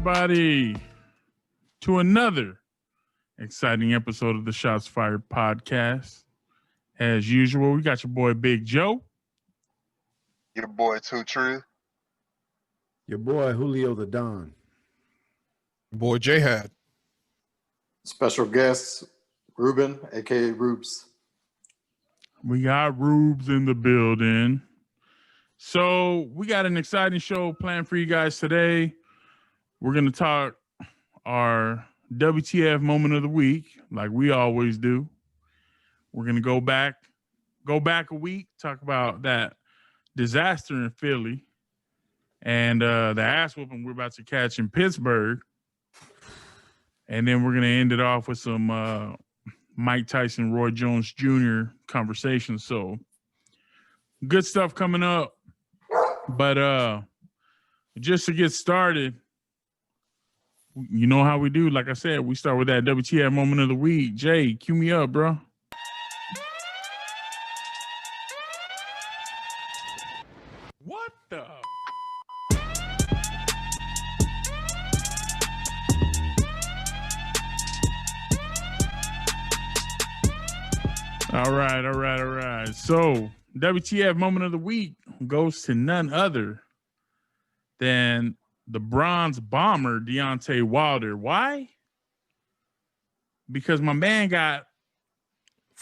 everybody, to another exciting episode of the Shots Fired podcast. As usual, we got your boy Big Joe. Your boy Too True. Your boy Julio the Don. Your boy J-Had. Special guest, Ruben, a.k.a. Rubes. We got Rubes in the building. So we got an exciting show planned for you guys today. We're going to talk our WTF moment of the week, like we always do. We're going to go back a week, talk about that disaster in Philly and the ass whooping we're about to catch in Pittsburgh. And then we're going to end it off with some Mike Tyson, Roy Jones Jr. conversation. So good stuff coming up. But just to get started, you know how we do. Like I said, we start with that WTF moment of the week. Jay, cue me up, bro. What the? All right. So, WTF moment of the week goes to none other than the bronze bomber, Deontay Wilder. Why? Because my man got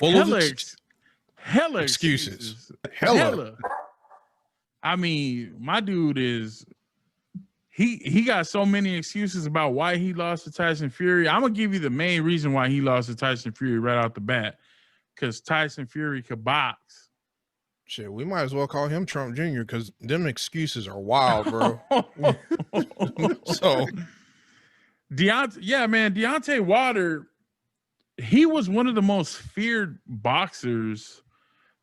hella excuses. Hella. I mean, my dude is he got so many excuses about why he lost to Tyson Fury. I'm gonna give you the main reason why he lost to Tyson Fury right off the bat. Because Tyson Fury could box. Shit, we might as well call him Trump Jr. because them excuses are wild, bro. So, Deontay Wilder, he was one of the most feared boxers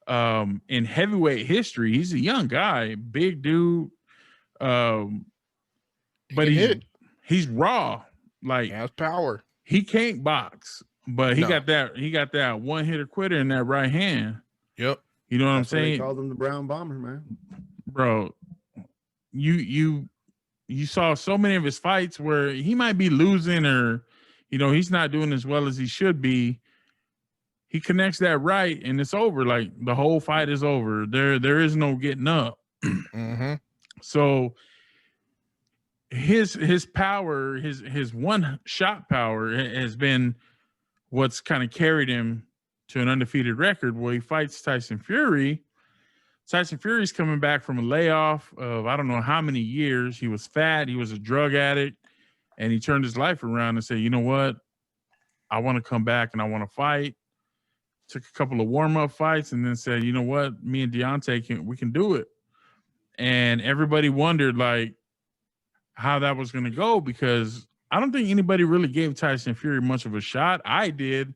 in heavyweight history. He's a young guy, big dude, but he's raw. Like, he has power. He can't box, but he got that one hitter quitter in that right hand. Yep. You know what I'm saying? They called him the Brown Bomber, man. Bro, you saw so many of his fights where he might be losing or, he's not doing as well as he should be. He connects that right and it's over. Like the whole fight is over. There is no getting up. Mm-hmm. So his power, his one shot power has been what's kind of carried him to an undefeated record. Where he fights Tyson Fury. Tyson Fury's coming back from a layoff of I don't know how many years. He was fat. He was a drug addict. And he turned his life around and said, you know what? I want to come back and I want to fight. Took a couple of warm-up fights and then said, you know what? Me and Deontay, we can do it. And everybody wondered, like, how that was going to go because I don't think anybody really gave Tyson Fury much of a shot. I did.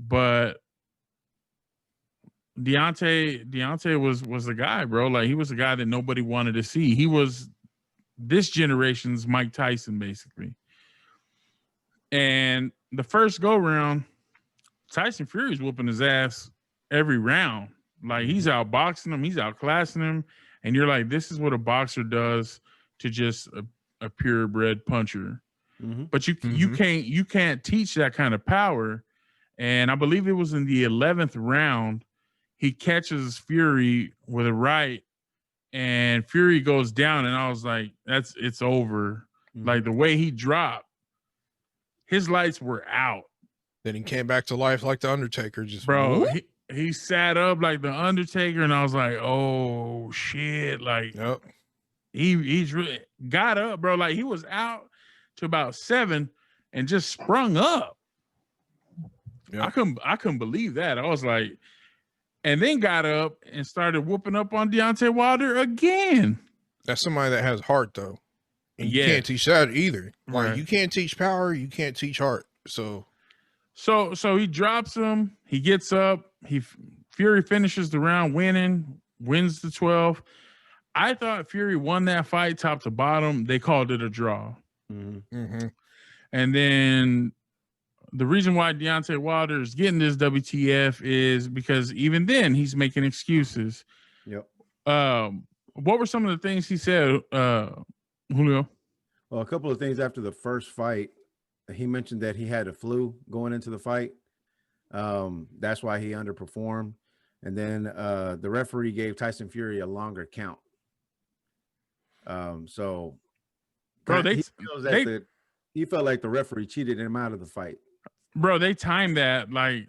But Deontay was the guy, bro. Like he was the guy that nobody wanted to see. He was this generation's Mike Tyson, basically. And the first go round, Tyson Fury's whooping his ass every round. Like he's outboxing him, he's outclassing him, and you're like, this is what a boxer does to just a purebred puncher. Mm-hmm. But you can't teach that kind of power. And I believe it was in the 11th round, he catches Fury with a right, and Fury goes down. And I was like, it's over. Mm-hmm. Like the way he dropped, his lights were out. Then he came back to life like the Undertaker. He sat up like the Undertaker, and I was like, oh shit! Like, yep. He's really got up, bro. Like he was out to about 7 and just sprung up. Yep. I couldn't believe that. I was like, and then got up and started whooping up on Deontay Wilder again. That's somebody that has heart, though. And you can't teach that either. Like, right. You can't teach power, you can't teach heart. So he drops him. He gets up. Fury finishes the round wins the 12. I thought Fury won that fight top to bottom. They called it a draw. Mm-hmm. Mm-hmm. And then the reason why Deontay Wilder is getting this WTF is because even then he's making excuses. Yep. What were some of the things he said, Julio? Well, a couple of things after the first fight, he mentioned that he had a flu going into the fight. That's why he underperformed. And then the referee gave Tyson Fury a longer count. So, Bro, he felt like the referee cheated him out of the fight. Bro, they timed that. Like,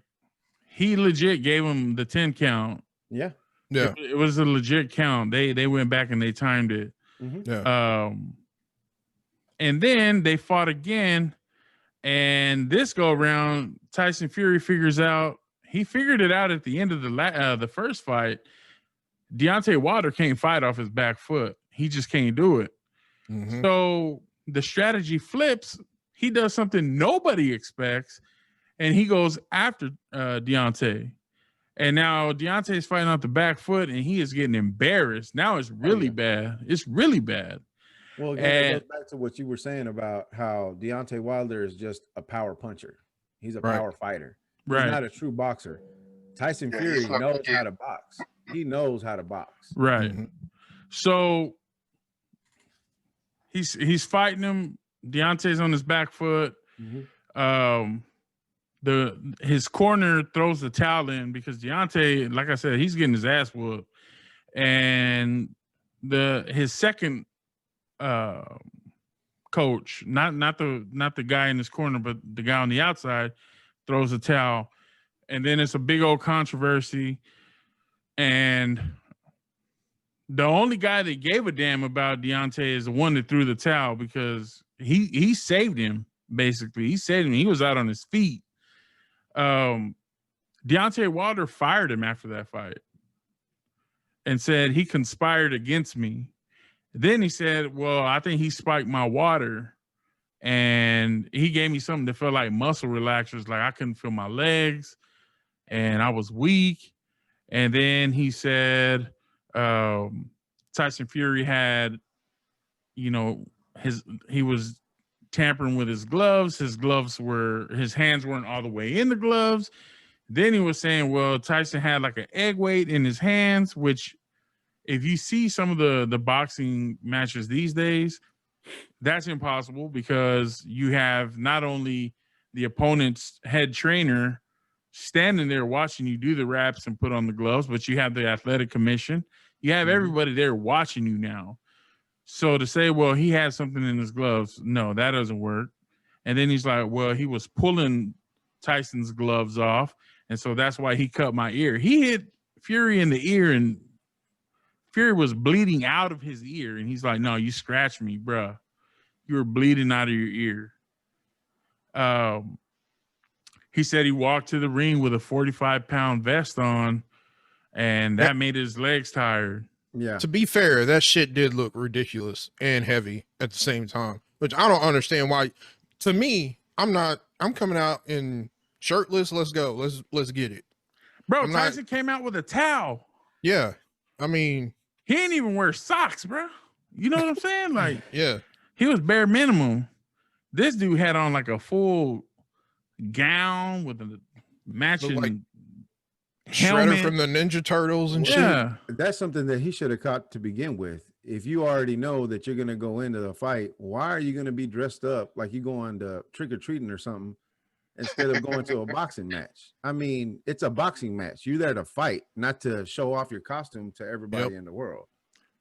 he legit gave him the 10 count. Yeah. Yeah. It was a legit count. They went back and they timed it. Yeah. And then they fought again. And this go around, Tyson Fury figured it out at the end of the first fight. Deontay Wilder can't fight off his back foot. He just can't do it. Mhm. So the strategy flips. He does something nobody expects, and he goes after Deontay. And now Deontay is fighting off the back foot, and he is getting embarrassed. Now it's really bad. It's really bad. Well, again, it goes back to what you were saying about how Deontay Wilder is just a power puncher. He's a power fighter. He's not a true boxer. Tyson Fury knows how to box. He knows how to box. Right. Mhm. So he's fighting him. Deontay's on his back foot. His corner throws the towel in because Deontay, like I said, he's getting his ass whooped. And his second coach, not the guy in his corner, but the guy on the outside, throws a towel. And then it's a big old controversy. And the only guy that gave a damn about Deontay is the one that threw the towel because he saved him, basically. He saved him. He was out on his feet. Deontay Wilder fired him after that fight and said he conspired against me. Then he said, well, I think he spiked my water and he gave me something that felt like muscle relaxers. Like I couldn't feel my legs and I was weak. And then he said, Tyson Fury had, he was tampering with his gloves. His hands weren't all the way in the gloves. Then he was saying, well, Tyson had like an egg weight in his hands, which if you see some of the boxing matches these days, that's impossible because you have not only the opponent's head trainer standing there watching you do the wraps and put on the gloves, but you have the athletic commission. You have everybody there watching you now. So to say, well, he had something in his gloves, no, that doesn't work. And then he's like, well, he was pulling Tyson's gloves off, and so that's why he cut my ear. He hit Fury in the ear, and Fury was bleeding out of his ear. And he's like, no, you scratched me, bruh. You were bleeding out of your ear. He said he walked to the ring with a 45-pound vest on, and that made his legs tired. Yeah. To be fair, that shit did look ridiculous and heavy at the same time, which I don't understand why. To me, I'm coming out in shirtless. Let's go. Let's get it. Bro, Tyson came out with a towel. Yeah. I mean, he ain't even wear socks, bro. You know what I'm saying? Like, yeah, he was bare minimum. This dude had on like a full gown with a matching like helmet Shredder from the Ninja Turtles and shit. That's something that he should have caught to begin with. If you already know that you're going to go into the fight, why are you going to be dressed up like you going to trick-or-treating or something instead of going to a boxing match? I mean, it's a boxing match. You're there to fight, not to show off your costume to everybody in the world.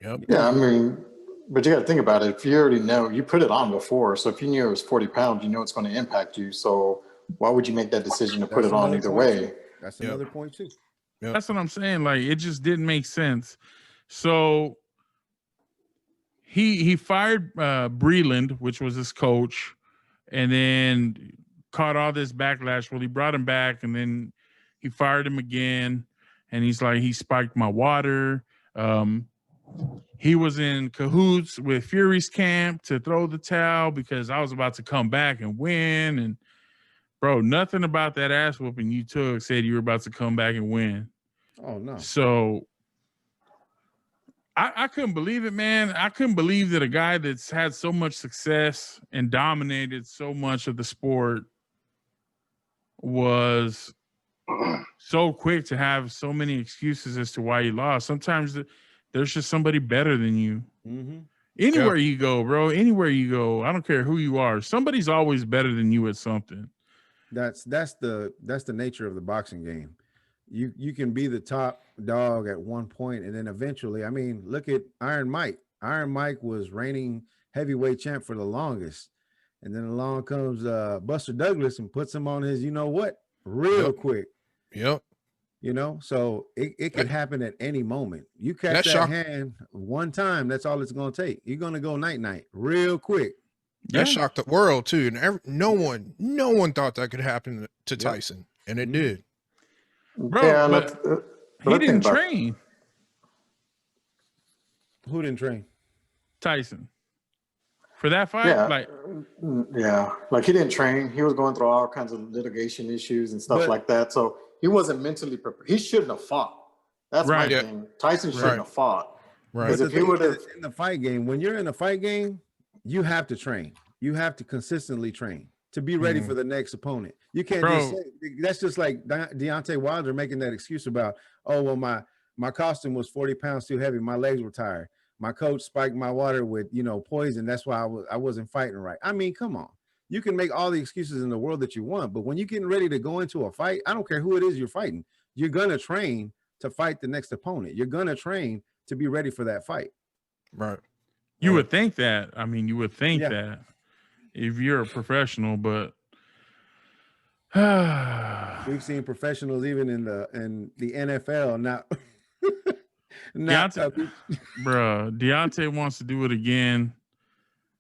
Yep. Yeah, I mean, but you got to think about it. If you already know, you put it on before. So if you knew it was 40 pounds, you know it's going to impact you. So why would you make that decision to put it on either way? That's another point too. Yep. That's what I'm saying. Like, it just didn't make sense. So he fired Breland, which was his coach, and then caught all this backlash. Well, he brought him back, and then he fired him again. And he's like, he spiked my water. He was in cahoots with Fury's camp to throw the towel because I was about to come back and win. And bro, nothing about that ass whooping you took said you were about to come back and win. Oh no. So I couldn't believe it, man. I couldn't believe that a guy that's had so much success and dominated so much of the sport was so quick to have so many excuses as to why he lost. Sometimes there's just somebody better than you. Mm-hmm. Anywhere you go, bro, anywhere you go, I don't care who you are. Somebody's always better than you at something. That's the nature of the boxing game. You can be the top dog at one point, and then eventually, I mean, look at Iron Mike. Iron Mike was reigning heavyweight champ for the longest, and then along comes Buster Douglas and puts him on his, you know what, real quick. Yep. You know, so it could happen at any moment. You catch that hand one time, that's all it's going to take. You're going to go night real quick. That shocked the world too, and no one thought that could happen to Tyson, and it did. Bro, Yeah, but he didn't train. Who didn't train? Tyson. For that fight? Like he didn't train. He was going through all kinds of litigation issues and stuff like that. So he wasn't mentally prepared. He shouldn't have fought. That's my thing. Tyson shouldn't have fought. Right. But if he would have in the fight game, when you're in a fight game, you have to train. You have to consistently train to be ready for the next opponent. You can't just say, that's just like Deontay Wilder making that excuse about, oh, well, my costume was 40 pounds too heavy. My legs were tired. My coach spiked my water with, poison. That's why I wasn't fighting right. I mean, come on. You can make all the excuses in the world that you want, but when you're getting ready to go into a fight, I don't care who it is you're fighting. You're going to train to fight the next opponent. You're going to train to be ready for that fight. Right. You would think that. I mean, you would think that if you're a professional, but we've seen professionals even in the NFL not Deontay wants to do it again.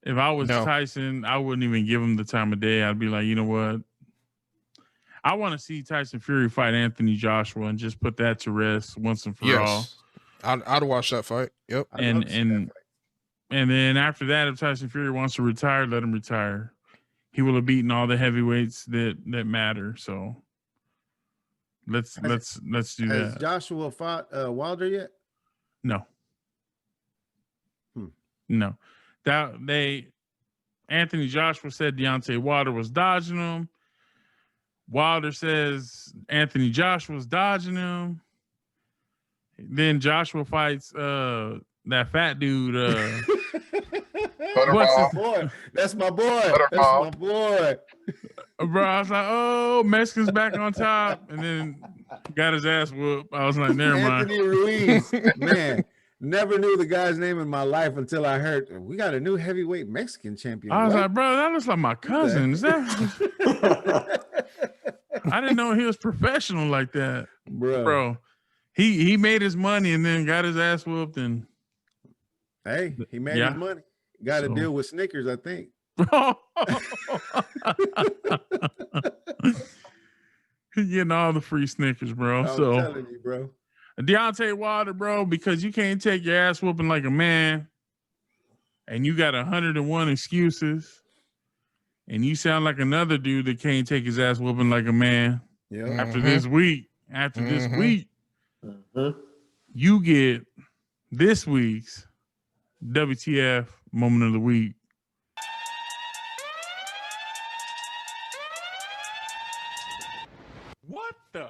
If I was Tyson, I wouldn't even give him the time of day. I'd be like, you know what? I want to see Tyson Fury fight Anthony Joshua and just put that to rest once and for all. I'd watch that fight. Yep. And then after that, if Tyson Fury wants to retire, let him retire. He will have beaten all the heavyweights that matter. So let's do that. Has Joshua fought Wilder yet? No. No. Anthony Joshua said Deontay Wilder was dodging him. Wilder says Anthony Joshua's dodging him. Then Joshua fights that fat dude. That's my boy. Bro, I was like, oh, Mexican's back on top, and then got his ass whooped. I was like, never mind. Anthony Ruiz, man, never knew the guy's name in my life until I heard we got a new heavyweight Mexican champion. I was like, bro, that looks like my cousin. Is that? I didn't know he was professional like that, bro. He made his money and then got his ass whooped, and hey, he made his money. Got to deal with Snickers, I think. Getting all the free Snickers, bro. I'm telling you, bro. Deontay Wilder, bro, because you can't take your ass whooping like a man, and you got 101 excuses, and you sound like another dude that can't take his ass whooping like a man. Yeah. After this week, you get this week's WTF moment of the week. What the?